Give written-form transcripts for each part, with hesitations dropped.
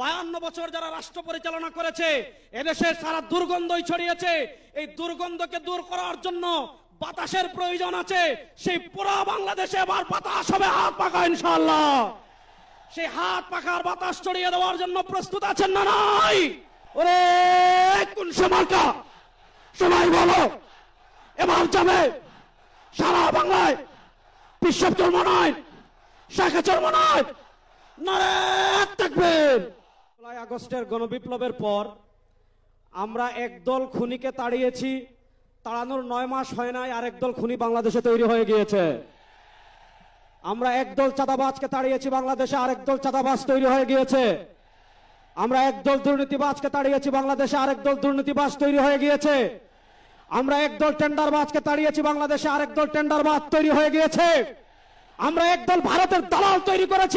বছর যারা রাষ্ট্র পরিচালনা করেছে, এদেশের সারা দুর্গন্ধই ছড়িয়েছে। এই দুর্গন্ধকে দূর করার জন্য বাতাসের প্রয়োজন আছে। সেই পুরো বাংলাদেশে এবার বাতাস হবে হাত পাখা ইনশাআল্লাহ। সেই হাত পাখার বাতাস ছড়িয়ে দেওয়ার জন্য প্রস্তুত আছেন না নাই? ওরে কোন সমার্কা সবাই বলো, এবার যাবে সারা বাংলায় বিশ্বপ চর্মনায়, শাখা চর্মনায়, নারে তাকবীর। জুলাই আগস্টের গণবিপ্লবের পর আমরা একদল খুনিকে তাড়িয়েছি, তাড়ানোর 9 মাস হয় নাই আরেক দল খুনি বাংলাদেশে তৈরি হয়ে গিয়েছে। আমরা একদল চাঁদাবাজকে তাড়িয়েছি, বাংলাদেশে আরেক দল চাঁদাবাজ তৈরি হয়ে গিয়েছে। আমরা একদল দুর্নীতিবাজকে তাড়িয়েছি, বাংলাদেশে আরেক দল দুর্নীতিবাজ তৈরি হয়ে গিয়েছে। আমরা একদল টেন্ডারবাজকে তাড়িয়েছি, বাংলাদেশে আরেক দল টেন্ডারবাজ তৈরি হয়ে গিয়েছে। আমরা একদল ভারতের দালাল তৈরি করেছি,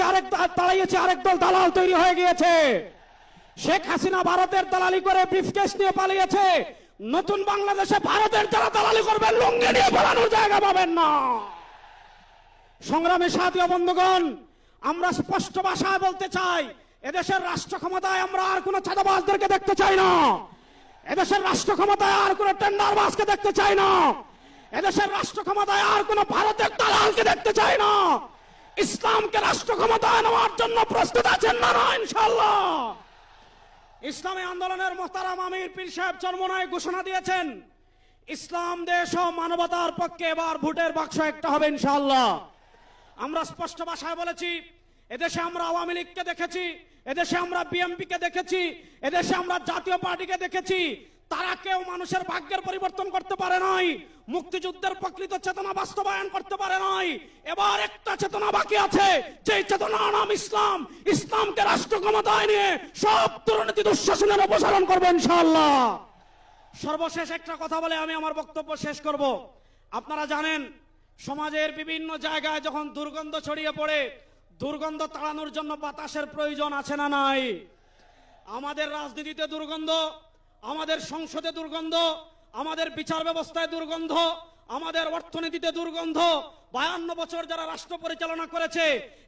তাড়িয়েছি, আরেক দল দালাল তৈরি হয়ে গিয়েছে। শেখ হাসিনা ভারতের দালালি করে ব্রিফকেস নিয়ে পালিয়েছে। নতুন বাংলাদেশে ভারতের যারা দালালি করবে লুঙ্গি নিয়ে পালানোর জায়গা পাবেন না। সংগ্রামী সাথী ও বন্ধুগণ, আমরা স্পষ্ট ভাষায় বলতে চাই, এদেশের রাষ্ট্র ক্ষমতায় আমরা আর কোন চাঁদাবাজদেরকে দেখতে চাই না। এদেশের রাষ্ট্র ক্ষমতায় আর কোন টেন্ডারবাজকে দেখতে চাই না। এদেশের রাষ্ট্র ক্ষমতায় আর কোন ভারতের দালালকে দেখতে চাই না। ইসলামকে রাষ্ট্র ক্ষমতায় নেওয়ার জন্য প্রস্তুত আছেন না ইনশাআল্লাহ? ইসলামী আন্দোলনের মোহতারাম আমির পীর সাহেব চরমনায় ঘোষণা দিয়েছেন, ইসলাম দেশ ও মানবতার পক্ষে এবার ভোটের বাক্স একটা হবে ইনশাআল্লাহ। আমরা স্পষ্ট ভাষায় বলেছি, এদেশে আমরা আওয়ামী লীগকে দেখেছি, এদেশে আমরা বিএনপি কে দেখেছি, এদেশে আমরা জাতীয় পার্টিকে দেখেছি। তারা কেউ মানুষের ভাগ্যের পরিবর্তন করতে পারে নাই, মুক্তিযুদ্ধের প্রকৃত চেতনা বাস্তবায়ন করতে পারে নাই। এবার একটা চেতনা বাকি আছে, যে চেতনার নাম ইসলাম। ইসলামকে রাষ্ট্র ক্ষমতায় নিয়ে সব দুর্নীতি দুঃশাসনের অপসারণ করবে ইনশাআল্লাহ। সর্বশেষ একটা কথা বলে আমি আমার বক্তব্য শেষ করব। আপনারা জানেন, সমাজের বিভিন্ন জায়গায় যখন দুর্গন্ধ ছড়িয়ে পড়ে, দুর্গন্ধ তাড়ানোর জন্য বাতাসের প্রয়োজন আছে না নাই? আমাদের রাজনীতিতে দুর্গন্ধ, আমাদের সংসদে দুর্গন্ধ, আমাদের বিচার ব্যবস্থায় দুর্গন্ধ, আমাদের অর্থনীতিতে দুর্গন্ধ। 52 বছর যারা রাষ্ট্র পরিচালনা করেছে,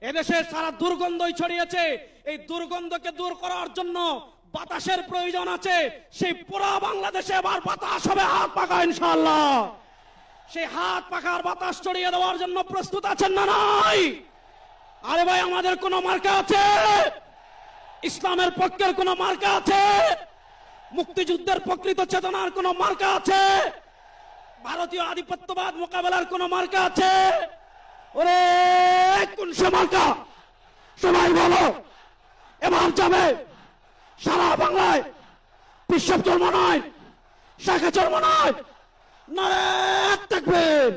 এদেশের সারা দুর্গন্ধই ছড়িয়েছে। এই দুর্গন্ধকে দূর করার জন্য বাতাসের প্রয়োজন আছে। সেই পুরো বাংলাদেশে এবার বাতাস হবে হাত পাখা ইনশাআল্লাহ। সেই হাত পাখার বাতাস ছড়িয়ে দেওয়ার জন্য প্রস্তুত আছেন না নাই? আরে ভাই, আমাদের কোন মার্কা আছে? ইসলামের পক্ষের কোন মার্কা আছে? মুক্তিযুদ্ধের প্রকৃত চেতনার কোন মার্কা আছে? ভারতীয় আধিপত্যবাদ মোকাবেলার কোন মার্কা আছে? ওরে কোন মার্কা সবাই বলো, এবার যাবে সারা বাংলায় বিশ্বপ চর্মনায়, শাখা চর্মনায়, নারে তাকবীর।